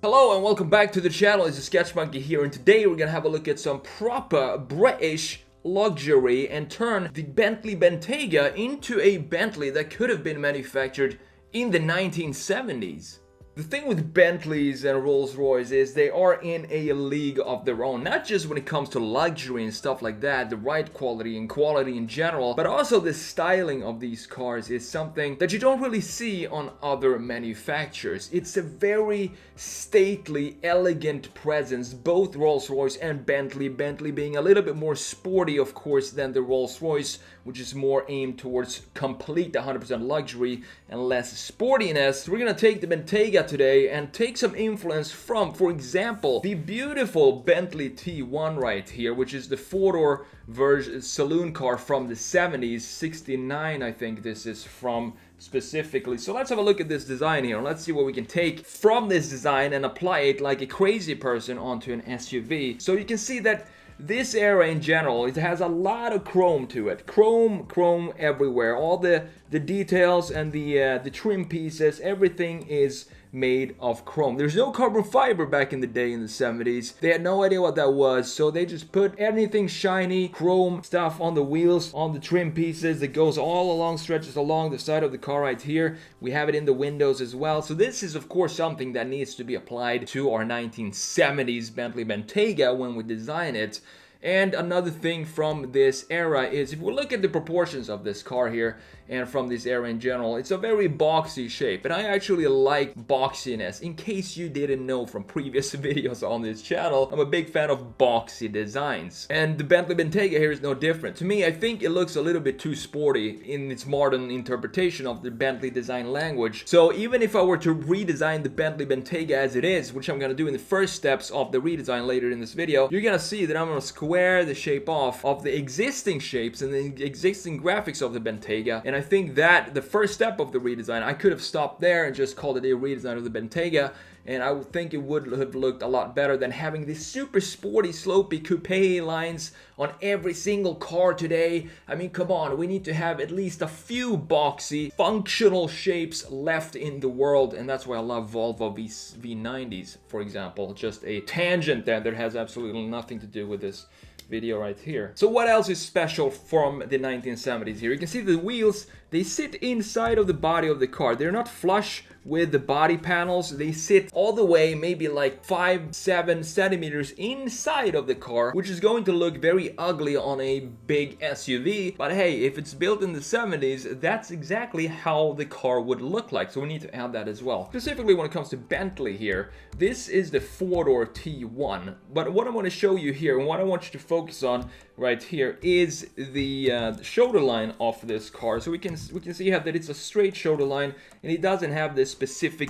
Hello and welcome back to the channel. It's TheSketchMonkey here, and today we're gonna have a look at some proper British luxury and turn the Bentley Bentayga into a Bentley that could have been manufactured in the 1970s. The thing with Bentleys and Rolls-Royce is they are in a league of their own, not just when it comes to luxury and stuff like that, the ride quality and quality in general, but also the styling of these cars is something that you don't really see on other manufacturers. It's a very stately, elegant presence, both Rolls-Royce and Bentley. Bentley being a little bit more sporty, of course, than the Rolls-Royce, which is more aimed towards complete 100% luxury and less sportiness. We're gonna take the Bentayga today and take some influence from, for example, the beautiful Bentley T1 right here, which is the four-door version saloon car from the 70s, 69 I think this is from specifically. So let's have a look at this design here and let's see what we can take from this design and apply it like a crazy person onto an SUV. So you can see that this era in general, it has a lot of chrome to it. Chrome everywhere. All the details and the trim pieces, everything is made of chrome. There's no carbon fiber back in the day in the 70s. They had no idea what that was, so they just put anything shiny, chrome stuff on the wheels, on the trim pieces that goes all along, stretches along the side of the car right here. We have it in the windows as well. So this is of course something that needs to be applied to our 1970s Bentley Bentayga when we design it. And another thing from this era is if we look at the proportions of this car here and from this era in general, it's a very boxy shape, and I actually like boxiness. In case you didn't know from previous videos on this channel, I'm a big fan of boxy designs, and the Bentley Bentayga here is no different. To me, I think it looks a little bit too sporty in its modern interpretation of the Bentley design language. So even if I were to redesign the Bentley Bentayga as it is, which I'm gonna do in the first steps of the redesign later in this video, you're gonna see that I'm gonna square the shape off of the existing shapes and the existing graphics of the Bentayga. And I think that the first step of the redesign, I could have stopped there and just called it a redesign of the Bentayga, and I would think it would have looked a lot better than having these super sporty, slopey coupe lines on every single car today. I mean, come on, we need to have at least a few boxy, functional shapes left in the world, and that's why I love Volvo V90s, for example. Just a tangent there that has absolutely nothing to do with this video right here. So what else is special from the 1970s here? You can see the wheels, they sit inside of the body of the car. They're not flush with the body panels. They sit all the way, maybe like 5-7 centimeters inside of the car, which is going to look very ugly on a big SUV. But hey, if it's built in the 70s, that's exactly how the car would look like. So we need to add that as well. Specifically when it comes to Bentley here, this is the four-door T1. But what I want to show you here and what I want you to focus on right here is the shoulder line of this car. So we can see here that it's a straight shoulder line, and it doesn't have this specific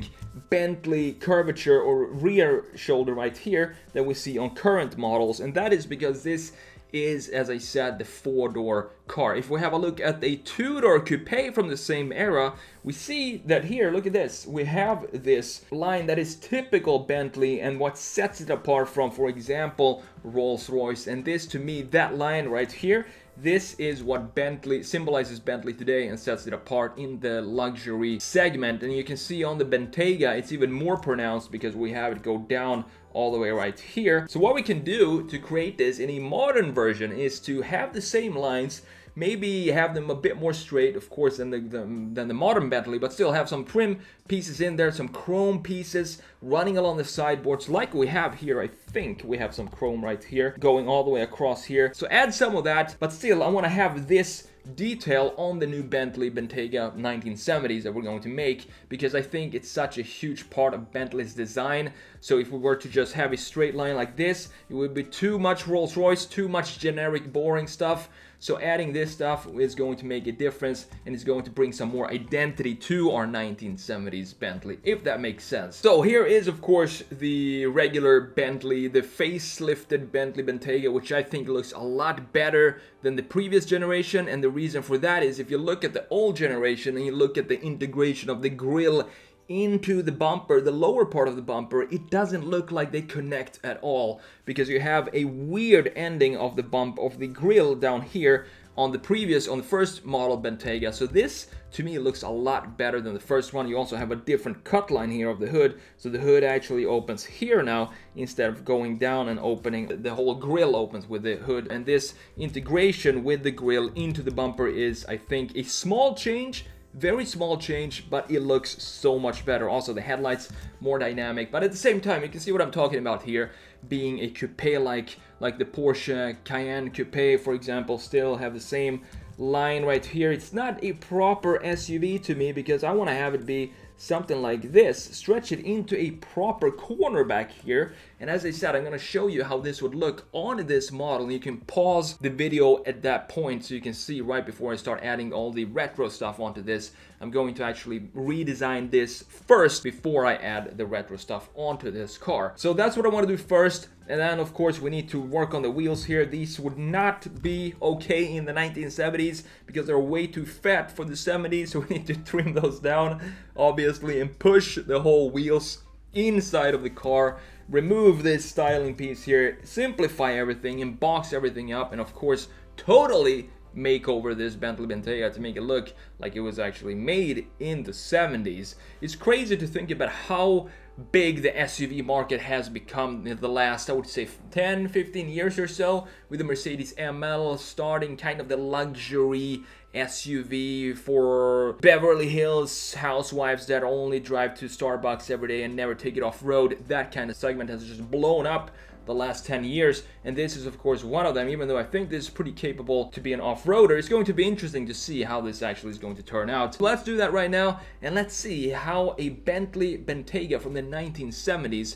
Bentley curvature or rear shoulder right here that we see on current models, and that is because this is, as I said, the four-door car. If we have a look at a two-door coupe from the same era, we see that here, look at this, we have this line that is typical Bentley and what sets it apart from, for example, Rolls-Royce. And this, to me, that line right here, this is what Bentley symbolizes Bentley today and sets it apart in the luxury segment. And you can see on the Bentayga, it's even more pronounced because we have it go down all the way right here. So what we can do to create this in a modern version is to have the same lines, maybe have them a bit more straight, of course, than the modern Bentley, but still have some trim pieces in there, some chrome pieces running along the sideboards like we have here. I think we have some chrome right here going all the way across here. So add some of that, but still I want to have this detail on the new Bentley Bentayga 1970s that we're going to make, because I think it's such a huge part of Bentley's design. So if we were to just have a straight line like this, it would be too much Rolls-Royce, too much generic boring stuff. So adding this stuff is going to make a difference, and it's going to bring some more identity to our 1970s Bentley, if that makes sense. So here is, of course, the regular Bentley, the facelifted Bentley Bentayga, which I think looks a lot better than the previous generation. And the reason for that is if you look at the old generation and you look at the integration of the grille into the bumper, the lower part of the bumper, it doesn't look like they connect at all, because you have a weird ending of the bump of the grill down here on the first model Bentayga. So this to me looks a lot better than the first one. You also have a different cut line here of the hood, so the hood actually opens here now instead of going down and opening. The whole grill opens with the hood, and this integration with the grill into the bumper is, I think, a small change. Very small change, but it looks so much better. Also, the headlights more dynamic, but at the same time, you can see what I'm talking about here, being a coupe like the Porsche Cayenne Coupe, for example, still have the same line right here. It's not a proper SUV to me, because I want to have it be something like this, stretch it into a proper corner back here. And as I said, I'm going to show you how this would look on this model. You can pause the video at that point so you can see right before I start adding all the retro stuff onto this. I'm going to actually redesign this first before I add the retro stuff onto this car. So that's what I want to do first. And then of course we need to work on the wheels here. These would not be okay in the 1970s because they're way too fat for the 70s. So we need to trim those down, obviously, and push the whole wheels inside of the car. Remove this styling piece here, simplify everything and box everything up, and of course totally make over this Bentley Bentayga to make it look like it was actually made in the 70s. It's crazy to think about how big the SUV market has become in the last, I would say, 10-15 years or so, with the Mercedes ML starting kind of the luxury SUV for Beverly Hills housewives that only drive to Starbucks every day and never take it off-road. That kind of segment has just blown up the last 10 years, and this is of course one of them. Even though I think this is pretty capable to be an off-roader, it's going to be interesting to see how this actually is going to turn out. So let's do that right now, and let's see how a Bentley Bentayga from the 1970s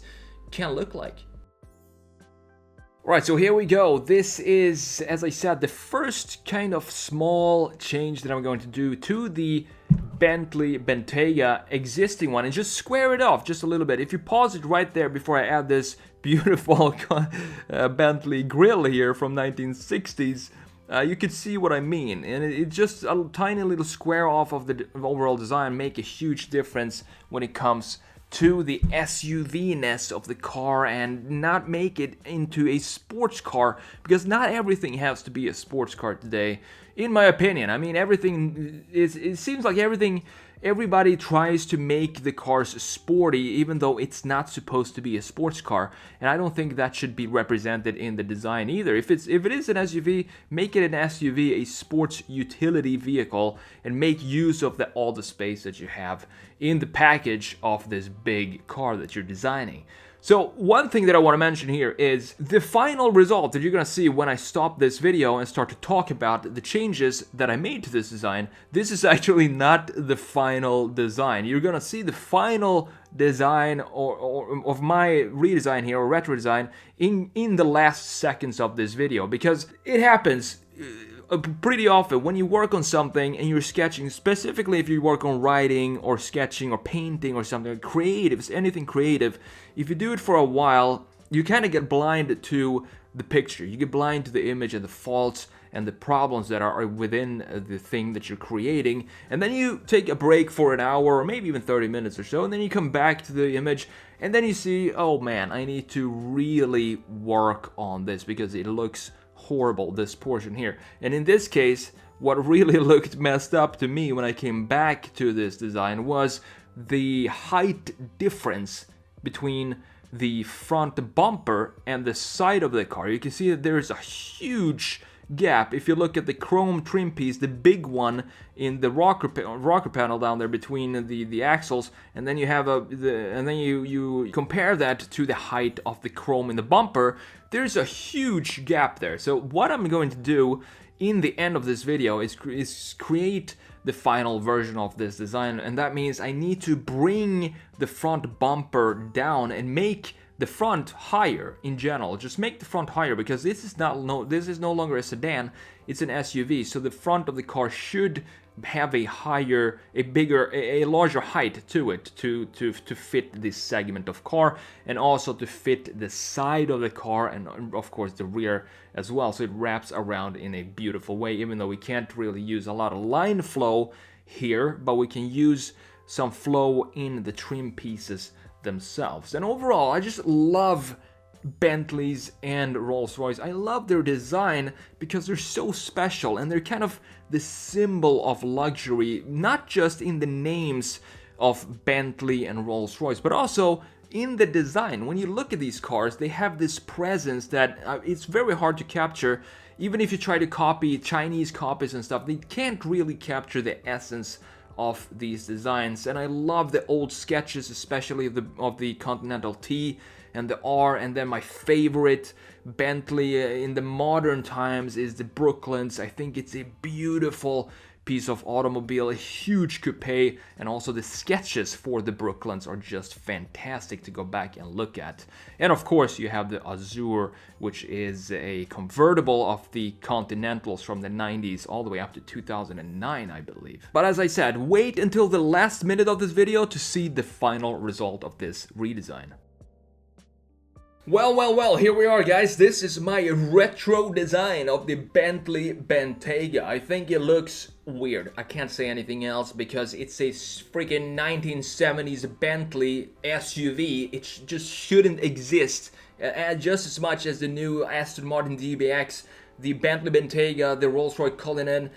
can look like. Alright, so here we go. This is, as I said, the first kind of small change that I'm going to do to the Bentley Bentayga existing one, and just square it off just a little bit. If you pause it right there before I add this beautiful Bentley grill here from 1960s, you could see what I mean. And it's just a tiny little square off of the overall design make a huge difference when it comes to the SUV-ness of the car, and not make it into a sports car, because not everything has to be a sports car today, in my opinion. I mean, everything is, it seems like everybody tries to make the cars sporty, even though it's not supposed to be a sports car, and I don't think that should be represented in the design either. If it is an SUV, make it an SUV, a sports utility vehicle, and make use of all the space that you have in the package of this big car that you're designing. So one thing that I want to mention here is the final result that you're going to see when I stop this video and start to talk about the changes that I made to this design. This is actually not the final design. You're going to see the final design or of my redesign here, or retro design, in the last seconds of this video, because it happens pretty often when you work on something and you're sketching, specifically if you work on writing or sketching or painting or something creative, anything creative. If you do it for a while, you kind of get blind to the picture. You get blind to the image and the faults and the problems that are within the thing that you're creating, and then you take a break for an hour or maybe even 30 minutes or so, and then you come back to the image, and then you see, oh man, I need to really work on this because it looks horrible, this portion here. And in this case, what really looked messed up to me when I came back to this design was the height difference between the front bumper and the side of the car. You can see that there's a huge gap. If you look at the chrome trim piece, the big one in the rocker panel down there between the axles, and then you have you compare that to the height of the chrome in the bumper, there's a huge gap there. So what I'm going to do in the end of this video is create the final version of this design, and that means I need to bring the front bumper down and make the front higher in general. Just make the front higher, because this is no longer a sedan, it's an SUV. So the front of the car should have a larger height to it to fit this segment of car, and also to fit the side of the car, and of course the rear as well, so it wraps around in a beautiful way. Even though we can't really use a lot of line flow here, but we can use some flow in the trim pieces themselves. And overall, I just love Bentleys and Rolls-Royce. I love their design because they're so special and they're kind of the symbol of luxury, not just in the names of Bentley and Rolls-Royce, but also in the design. When you look at these cars, they have this presence that it's very hard to capture. Even if you try to copy Chinese copies and stuff, they can't really capture the essence of these designs. And I love the old sketches, especially of the Continental T and the R, and then my favorite Bentley in the modern times is the Brooklands. I think it's a beautiful piece of automobile, a huge coupe, and also the sketches for the Brooklands are just fantastic to go back and look at. And of course you have the Azure, which is a convertible of the Continentals from the 90s all the way up to 2009, I believe. But as I said, wait until the last minute of this video to see the final result of this redesign. Well, here we are, guys. This is my retro design of the Bentley Bentayga. I think it looks weird. I can't say anything else because it's a freaking 1970s Bentley SUV. It just shouldn't exist. Just as much as the new Aston Martin DBX, the Bentley Bentayga, the Rolls-Royce Cullinan.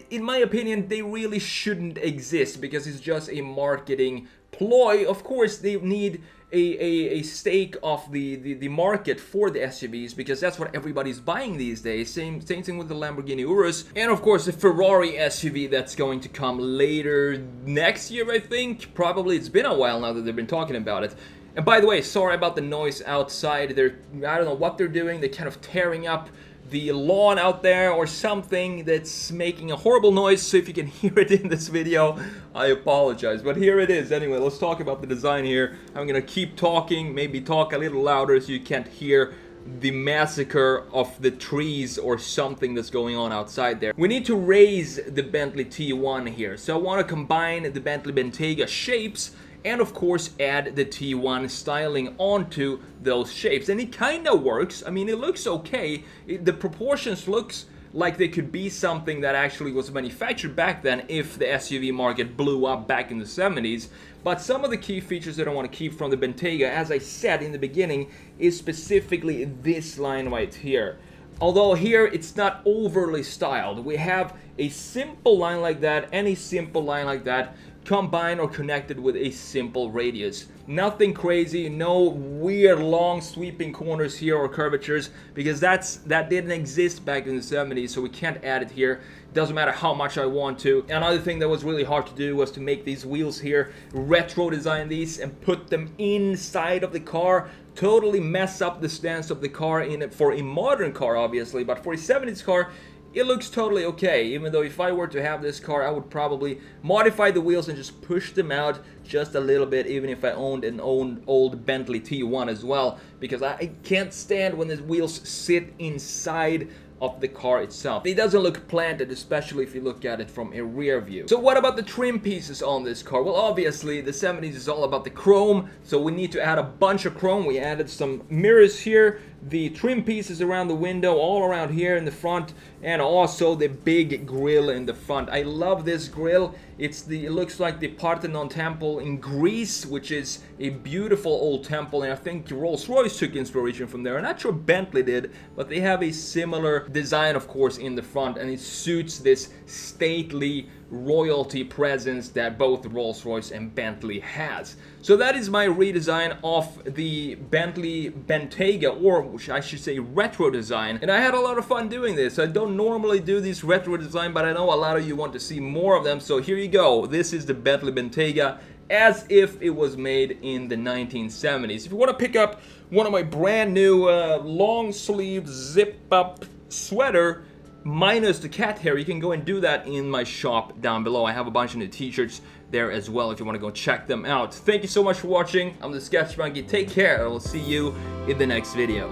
In my opinion, they really shouldn't exist because it's just a marketing ploy. Of course, they need a stake of the market for the SUVs because that's what everybody's buying these days. Same thing with the Lamborghini Urus, and of course the Ferrari SUV that's going to come later next year, I think. Probably. It's been a while now that they've been talking about it. And by the way, sorry about the noise outside. I don't know what they're doing. They're kind of tearing up the lawn out there or something that's making a horrible noise. So if you can hear it in this video, I apologize, but here it is. Anyway, let's talk about the design here. I'm gonna keep talking, maybe talk a little louder so you can't hear the massacre of the trees or something that's going on outside there. We need to raise the Bentley T1 here, so I want to combine the Bentley Bentayga shapes and of course add the T1 styling onto those shapes, and it kind of works. I mean, it looks okay. The proportions looks like they could be something that actually was manufactured back then if the SUV market blew up back in the 70s. But some of the key features that I want to keep from the Bentayga, as I said in the beginning, is specifically this line right here. Although here it's not overly styled. We have a simple line like that, any simple line like that, combined or connected with a simple radius. Nothing crazy, no weird long sweeping corners here or curvatures, because that didn't exist back in the 70s, so we can't add it here. Doesn't matter how much I want to. Another thing that was really hard to do was to make these wheels here, retro design these and put them inside of the car. Totally mess up the stance of the car in it for a modern car, obviously, but for a 70s car, it looks totally okay. Even though if I were to have this car, I would probably modify the wheels and just push them out just a little bit, even if I owned an old Bentley T1 as well, because I can't stand when the wheels sit inside of the car itself. It doesn't look planted, especially if you look at it from a rear view. So what about the trim pieces on this car? Well, obviously the 70s is all about the chrome, so we need to add a bunch of chrome. We added some mirrors here, the trim pieces around the window, all around here in the front, and also the big grille in the front. I love this grille. It looks like the Parthenon Temple in Greece, which is a beautiful old temple, and I think Rolls-Royce took inspiration from there. I'm not sure Bentley did, but they have a similar design, of course, in the front, and it suits this stately royalty presence that both Rolls-Royce and Bentley has. So that is my redesign of the Bentley Bentayga, or I should say retro design, and I had a lot of fun doing this. I don't normally do these retro design, but I know a lot of you want to see more of them, so here you go. This is the Bentley Bentayga as if it was made in the 1970s. If you want to pick up one of my brand new long sleeve zip up sweater minus the cat hair, you can go and do that in my shop down below. I have a bunch of new t-shirts there as well if you want to go check them out. Thank you so much for watching. I'm the TheSketchMonkey. Take care, and I will see you in the next video.